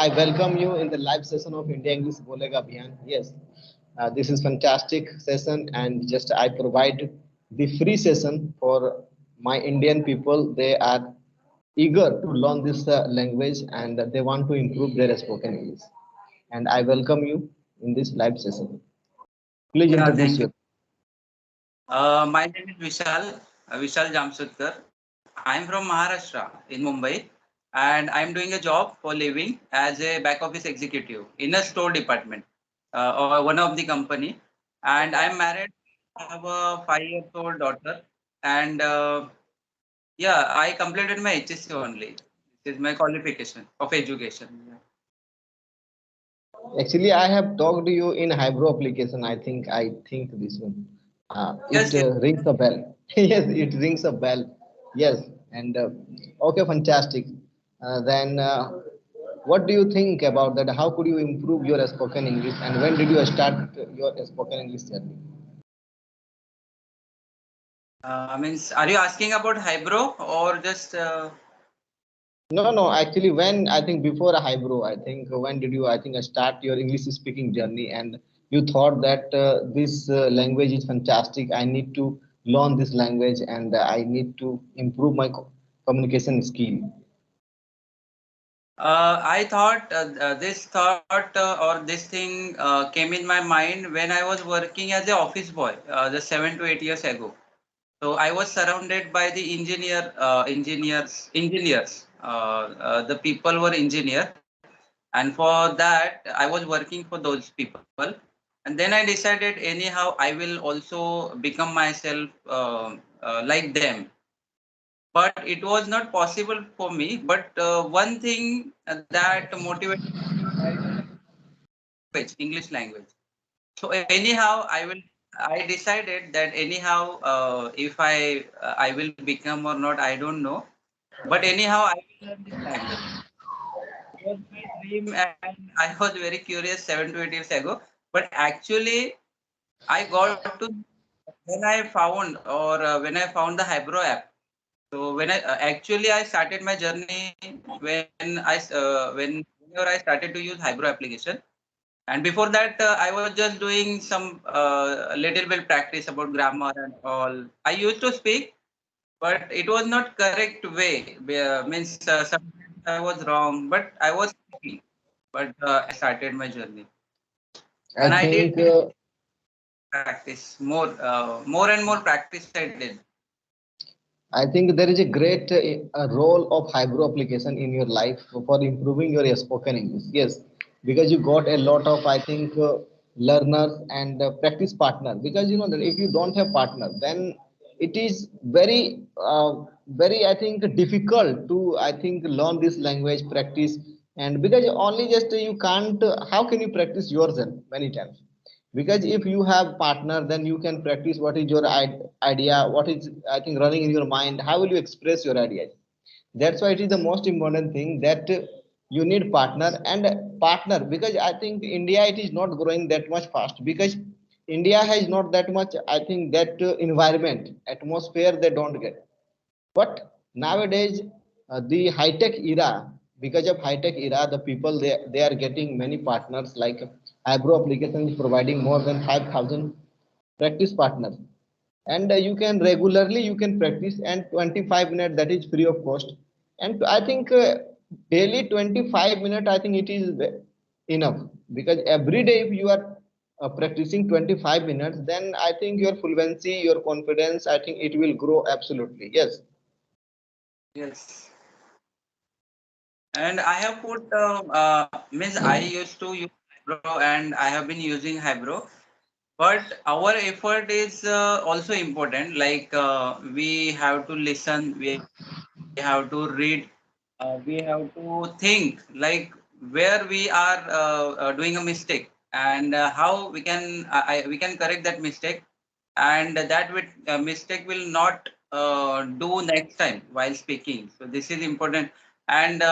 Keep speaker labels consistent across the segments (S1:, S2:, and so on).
S1: I welcome you in the live session of India English Bolega Abhiyan. Yes, this is fantastic session, and just I provide the free session for my Indian people. They are eager to learn this language and they want to improve their spoken English. And I welcome you in this live session. Please
S2: Yeah,
S1: introduce
S2: thank you.
S1: yourself.
S2: My name is Vishal Jamsutkar. I'm from Maharashtra in Mumbai, and I'm doing a job for living as a back office executive in a store department, or one of the company. And I'm married. I have a 5 years old daughter, and yeah, I completed my HSC only. This is my qualification of education. Yeah.
S1: Actually, I have talked to you in Hybro application. I think this one. It
S2: Yes, yes.
S1: rings a bell. Yes, it rings a bell. Yes, and okay, fantastic. Then, what do you think about that? How could you improve your spoken English, and when did you start your spoken English journey?
S2: Means, are you asking about Hybro or just?
S1: No, no. Actually, when I think before a Hybro, I think when did you? I think start your English speaking journey, and you thought that this language is fantastic. I need to learn this language, and I need to improve my communication skill.
S2: I thought this thought or this thing came in my mind when I was working as a office boy, just 7 to 8 years ago. So I was surrounded by the engineers. The people were engineer, and for that I was working for those people. And then I decided, anyhow, I will also become myself like them. But it was not possible for me. But one thing that motivated language, English language. So anyhow, I decided that anyhow, if I will become or not, I don't know. But anyhow, I will learn this language. It was my dream, and I was very curious 7 to 8 years ago. But actually, I got to when I found or when I found the Hybro app. So when I started my journey whenever I started to use Hybro application. And before that, I was just doing some little bit practice about grammar and all. I used to speak, but it was not correct way. Means sometimes I was wrong, but I was speaking. But I started my journey,
S1: I
S2: and I did
S1: think
S2: practice more and more practice I did.
S1: I think there is a great role of Hybro application in your life for improving your spoken English. Yes, because you got a lot of, I think, learners and practice partner. Because you know that if you don't have partner, then it is very, I think, difficult to, I think, learn this language, practice, and because only just you can't. How can you practice yourself many times? Because if you have partner then you can practice what is your idea, what is I think running in your mind, how will you express your ideas. That's why it is the most important thing that you need partner and partner, because I think India it is not growing that much fast, because India has not that much, I think, that environment atmosphere they don't get. But nowadays, the high tech era, because of high tech era, the people they are getting many partners like Agro application is providing more than 5,000 practice partners, and you can regularly you can practice and 25 minutes that is free of cost, and I think daily 25 minutes I think it is enough, because every day if you are practicing 25 minutes, then I think your fluency, your confidence, I think it will grow absolutely. Yes.
S2: Yes, and I have put means I used to use Hybro and I have been using Hybro. But our effort is also important. Like we have to listen, we have to read, we have to think, like where we are doing a mistake, and how we can correct that mistake, and mistake will not do next time while speaking. So this is important. And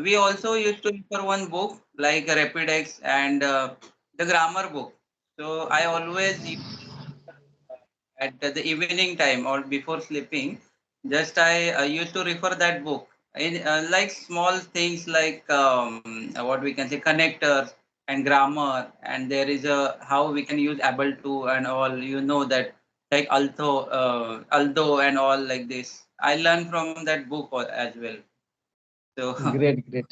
S2: we also used to refer one book like Rapidex and the grammar book. So I always at the evening time or before sleeping, just I used to refer that book, in like small things like what we can say connectors and grammar, and there is a how we can use able to and all, you know, that like although and all like this. I learned from that book as well. So
S1: Great, great.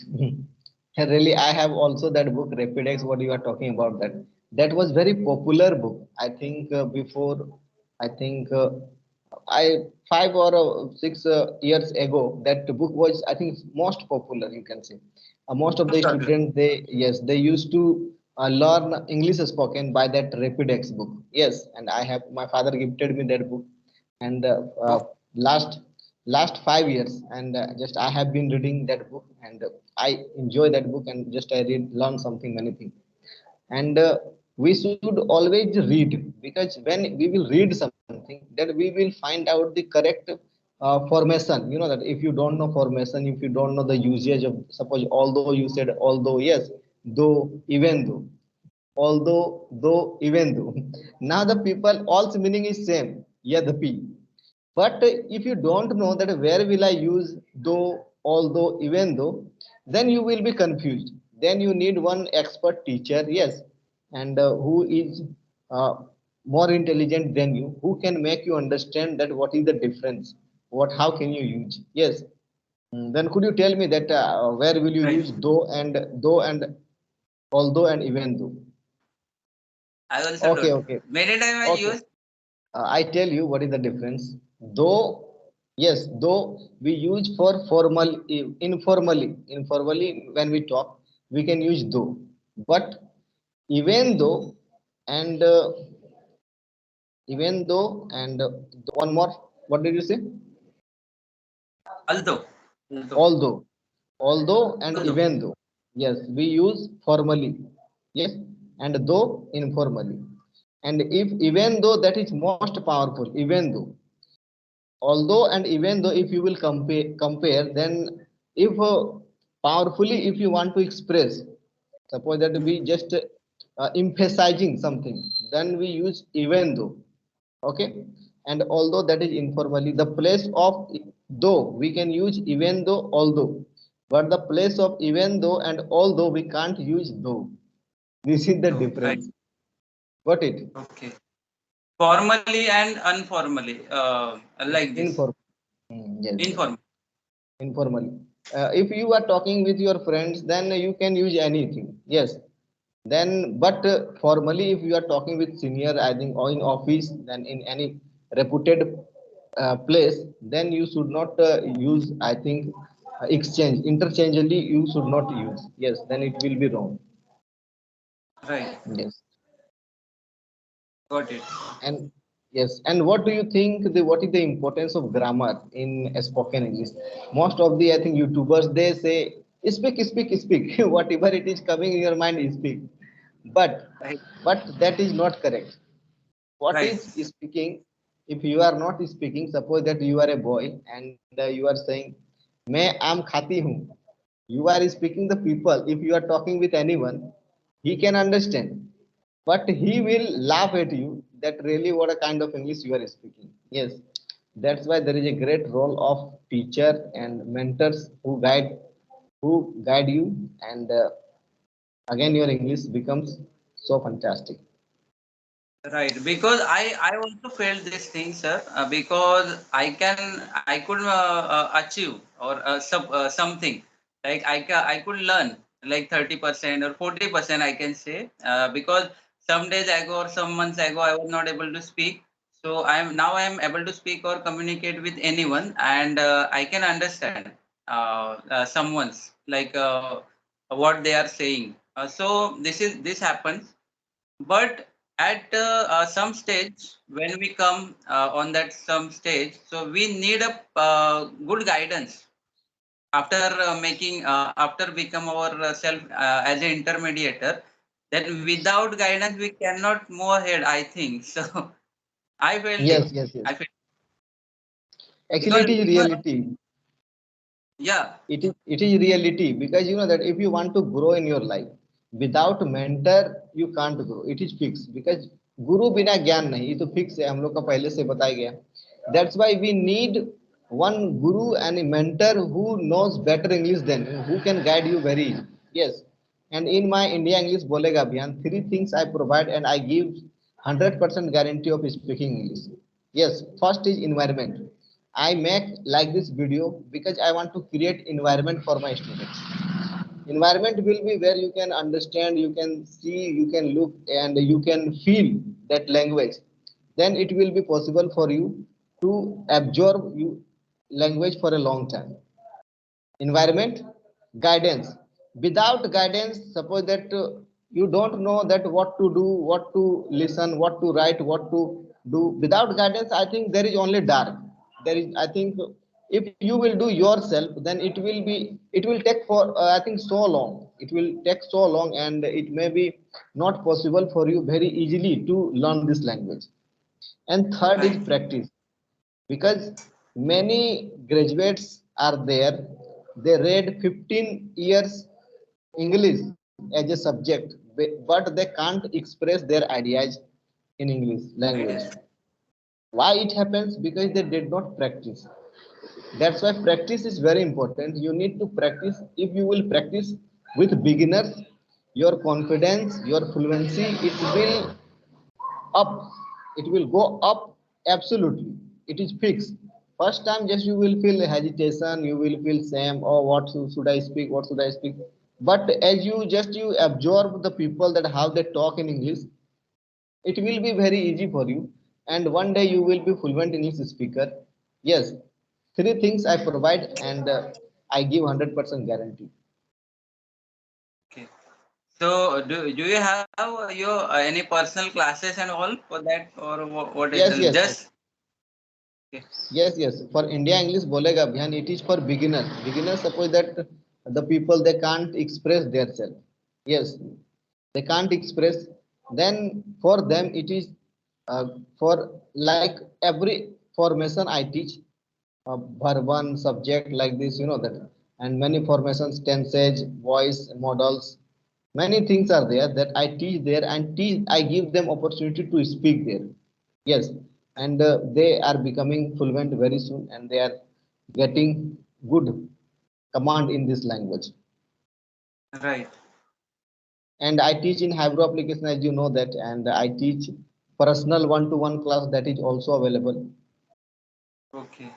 S1: Really, I have also that book, Rapidex, what you are talking about that. That was very popular book. I think I think I 5 or 6 years ago, that book was, I think, most popular, you can say. Most of the
S2: most of it.
S1: students, they, yes, they used to learn English spoken by that Rapidex book. Yes, and I have, my father gifted me that book. And last last 5 years, and just I have been reading that book, and I enjoy that book, and just I read, learn something, many things. And we should always read, because when we will read something, then we will find out the correct formation. You know that if you don't know formation, if you don't know the usage of, suppose, although you said although, yes, though, even though, although, though, even though. Now the people, all's meaning is same, yeah, the p. But if you don't know that where will I use though, although, even though, then you will be confused. Then you need one expert teacher, yes, and who is uh, more intelligent than you, who can make you understand that what is the difference, what, how can you use, yes. Then could you tell me that where will you
S2: Right.
S1: use though and although and even though?
S2: I also
S1: Okay,
S2: don't.
S1: okay,
S2: Many time I
S1: okay.
S2: use.
S1: I tell you what is the difference. Though, yes, though we use for informally when we talk, we can use though. But even though, and even though, and one more, what did you say?
S2: Although. Although.
S1: Although, although, and
S2: Although.
S1: even though. Yes, we use formally. Yes, and though informally. And if even though, that is most powerful, even though, although and even though, if you will compare, then if powerfully, if you want to express, suppose that we
S2: Mhm.
S1: just emphasizing something, then we use even though. Okay, and although, that is informally, the place of though we can use even though, although, but the place of even though and although we can't use though. This is the
S2: Though. Right.
S1: difference. Got it?
S2: Okay. Formally and informally, like this.
S1: Inform. Yes, yes.
S2: Informal.
S1: Informally, if you are talking with your friends, then you can use anything, yes. Then but formally, if you are talking with senior, I think, or in office, then in any reputed place, then you should not use, I think, exchange interchangeably, you should not use, yes, then it will be wrong.
S2: Right.
S1: Yes.
S2: Got it.
S1: And yes, and what do you think, the what is the importance of grammar in a spoken English? Most of the, I think, YouTubers, they say speak, speak, speak. Whatever it is coming in your mind, speak. But
S2: Right.
S1: that is not correct. What
S2: Right.
S1: is speaking? If you are not speaking, suppose that you are a boy, and you are saying, "मैं आम खाती हूँ." You are speaking the people. If you are talking with anyone, he can understand, but he will laugh at you, that really what a kind of English you are speaking. Yes, that's why there is a great role of teacher and mentors who guide you, and again your English becomes so fantastic.
S2: Right, because I also felt this thing, sir. Because I could achieve or something like I could learn like 30% or 40%, I can say, because some days ago or some months ago I was not able to speak. So I am able to speak or communicate with anyone, and I can understand someone's like what they are saying. So this happens, but at some stage when we come on that some stage, so we need a good guidance after making after become ourself as an intermediator. Then without guidance we cannot move ahead, I think. So I felt it.
S1: Yes, yes, yes.
S2: I felt
S1: Actually,
S2: because
S1: it is
S2: because
S1: reality.
S2: yeah.
S1: It is reality, because you know that if you want to grow in your life, without mentor you can't grow. It is fixed, because guru बिना ज्ञान नहीं, ये तो fix है, हम लोग का पहले से बताया गया. That's why we need one guru and a mentor who knows better English than you, who can guide you very easy. Yes. And in my India English Bolega Abhiyan, three things I provide and I give 100% guarantee of speaking English. Yes. First is environment. I make like this video because I want to create environment for my students. Environment will be where you can understand, you can see, you can look, and you can feel that language. Then it will be possible for you to absorb you language for a long time. Environment, guidance. Without guidance, suppose that you don't know that what to do, what to listen, what to write, what to do. Without guidance, I think there is only dark. There is, I think, if you will do yourself, then it will take for I think so long, it will take so long, and it may be not possible for you very easily to learn this language. And third is
S2: Right.
S1: practice, because many graduates are there, they read 15 years English as a subject, but they can't express their ideas in English language.
S2: Ideas.
S1: Why it happens? Because they did not practice. That's why practice is very important. You need to practice. If you will practice with beginners, your confidence, your fluency, it will up, it will go up. Absolutely, it is fixed. First time just you will feel hesitation, you will feel shame, or what should I speak, what should I speak. But as you just you absorb the people that how they talk in English, it will be very easy for you, and one day you will be fluent English speaker. Yes, three things I provide, and I give 100% guarantee.
S2: Okay. So do you have your any personal classes and all for that, or what is
S1: Yes,
S2: it?
S1: yes, yes.
S2: Just okay.
S1: Yes, yes. For India English Bolega Abhiyan, it is for beginners. Beginners, suppose that the people they can't express themselves. Yes, they can't express. Then for them it is for like every formation I teach, verb subject like this, you know that, and many formations, tenses, voice models, many things are there that I teach there, and teach I give them opportunity to speak there. Yes, and they are becoming fluent very soon, and they are getting good command in this language.
S2: Right.
S1: And I teach in Hybro application, as you know that, and I teach personal one-to-one class that is also available.
S2: Okay.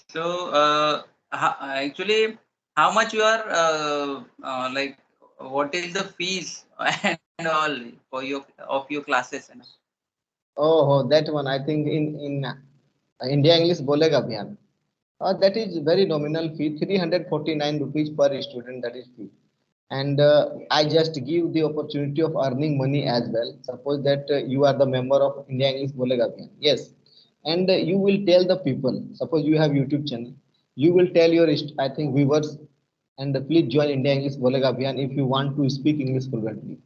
S2: So actually, how much you are like? What is the fees and all for your of your classes and all?
S1: Oh, oh, that one I think in India English Bolega Abhiyan. That is very nominal fee, 349 rupees per student. That is fee, and I just give the opportunity of earning money as well. Suppose that you are the member of India English Bolega Abhiyan. Yes, and you will tell the people. Suppose you have YouTube channel, you will tell your I think viewers, and please join India English Bolega Abhiyan if you want to speak English fluently.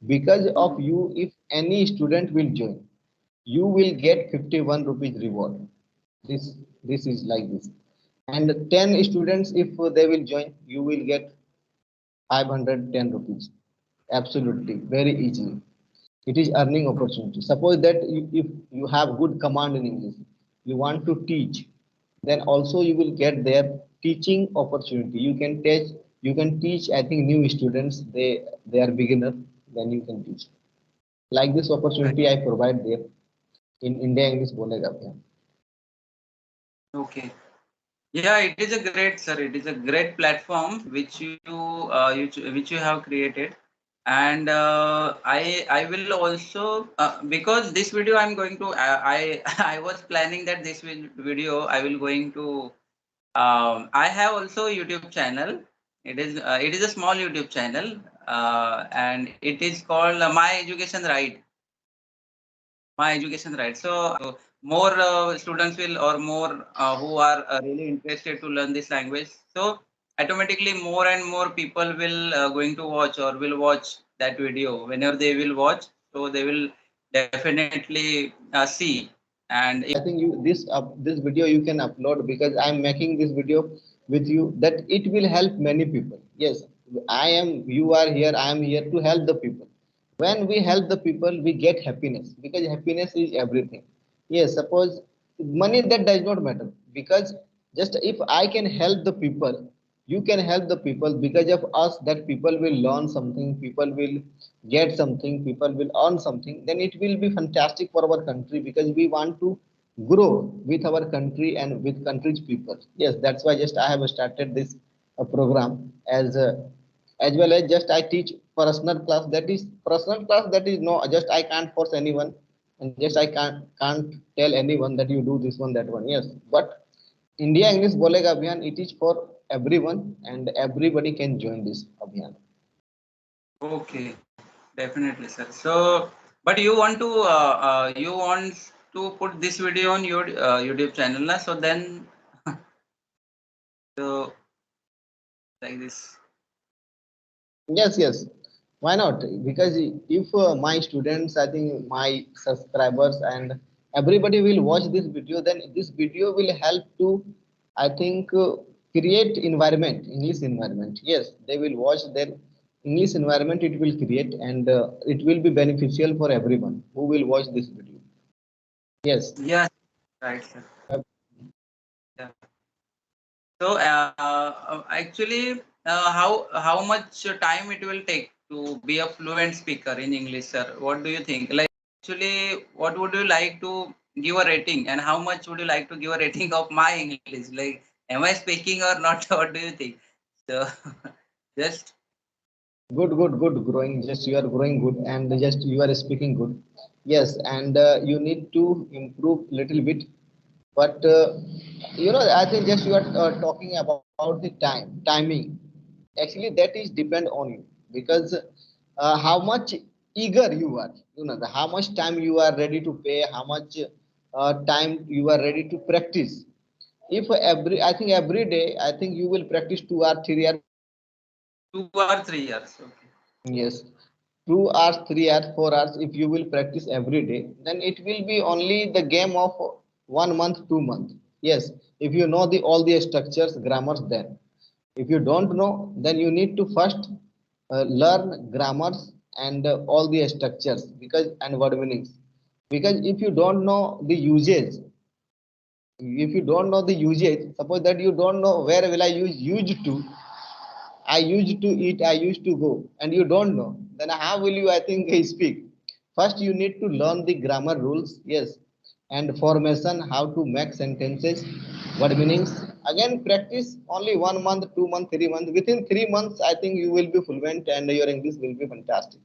S1: Because of
S2: Mhm.
S1: you, if any student will join, you will get 51 rupees reward. This is like this. And 10 students, if they will join, you will get 510 rupees. Absolutely, very easily. It is earning opportunity. Suppose that if you have good command in English, you want to teach, then also you will get their teaching opportunity. You can teach, I think, new students, they are beginner, then you can teach. Like this
S2: Right.
S1: opportunity I provide there in India English Bolega.
S2: Okay. Yeah, it is a great, sir. It is a great platform which you have created, and I will also because this video I'm going to I I was planning that this video I will going to I have also a YouTube channel. It is a small YouTube channel, and it is called My Education Right. My education right. So more students will or more who are really interested to learn this language, so automatically more and more people will going to watch or will watch that video whenever they will watch, so they will definitely see. And if
S1: I think you this video you can upload, because I am making this video with you that it will help many people. Yes, I am. You are here. I am here to help the people. When we help the people, we get happiness, because happiness is everything. Yes, suppose. money, that does not matter, because just if I can help the people, you can help the people, because of us that people will learn something, people will get something, people will earn something, then it will be fantastic for our country, because we want to grow with our country and with country's people. Yes, that's why just I have started this program, as well as just I teach personal class, that is personal class, that is no, just I can't force anyone, and just I can't tell anyone that you do this one, that one. Yes, but India English Bolega Abhiyan, it is for everyone, and everybody can join this abhiyan.
S2: Okay, definitely, sir. So, but you want to put this video on your YouTube channel, na? So then, so like this.
S1: Yes, yes. Why not? Because if my students, I think my subscribers and everybody will watch this video, then this video will help to, I think, create environment, English environment. Yes, they will watch their English environment. It will create, and it will be beneficial for everyone who will watch this video. Yes.
S2: Yes, right, sir. Yeah. So, actually, how much time it will take to be a fluent speaker in English, sir? What do you think? Like, actually, what would you like to give a rating, and how much would you like to give a rating of my English? Like, am I speaking or not? What do you think? So, just
S1: Good, good, good. Growing, just you are growing good, and just you are speaking good. Yes, and you need to improve little bit. But I think just you are talking about the timing. Actually, that is depend on you, because how much eager you are. How much time you are ready to pay, how much time you are ready to practice. If I think every day, I think you will practice 2 or 3 hours,
S2: 2 or 3 years. Okay.
S1: yes, 2 hours, 3 hours, 4 hours. If you will practice every day, then it will be only the game of 1 month, 2 months. Yes, if you know the all the structures, grammars, then if you don't know, then you need to first learn grammars and all the structures, because and word meanings. Because if you don't know the usage, if you don't know the usage, suppose that you don't know where will I use used to, I used to eat, I used to go, and you don't know, then how will you, I think, speak? First, you need to learn the grammar rules, yes, and formation, how to make sentences, word meanings. Again, practice only 1 month, 2 months, 3 months. Within 3 months, I think you will be fluent and your English will be fantastic.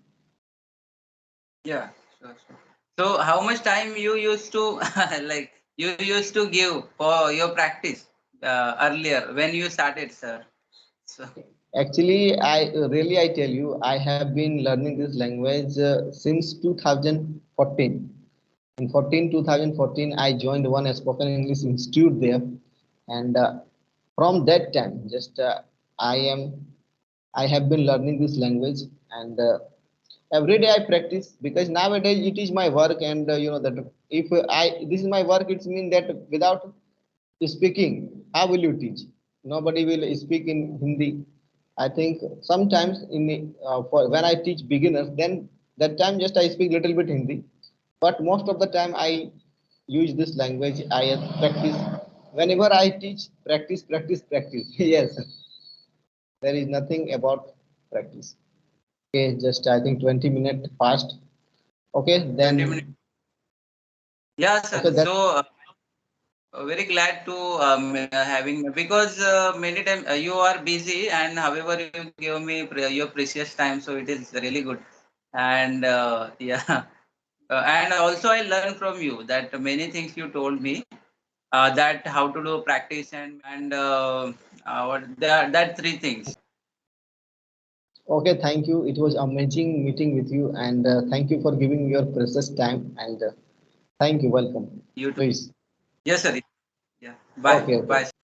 S2: Yeah, sure, sure. So, how much time you used to like you used to give for your practice earlier when you started, sir? So,
S1: Actually, I tell you, I have been learning this language since 2014. In 2014, I joined one spoken English institute there, and from that time, just I am, I have been learning this language, and every day I practice, because nowadays it is my work, and that if I this is my work, it means that without speaking, how will you teach? Nobody will speak in Hindi. I think sometimes for when I teach beginners, then that time just I speak little bit Hindi, but most of the time I use this language. I practice whenever I teach. Practice, practice, practice. Yes, there is nothing about practice. Okay, just I think 20 minutes past. Okay,
S2: 20 minutes.
S1: then
S2: Yeah, sir.
S1: okay, then
S2: So, very glad to having because many times you are busy, and however you give me your precious time, so it is really good. And yeah, and also I learned from you that many things you told me, that how to do practice and what that three things.
S1: okay, thank you. It was amazing meeting with you, and thank you for giving your precious time. And thank you. Welcome.
S2: You too.
S1: Please.
S2: Yes, sir. Yeah. Bye.
S1: Okay,
S2: Bye,
S1: okay.
S2: sir.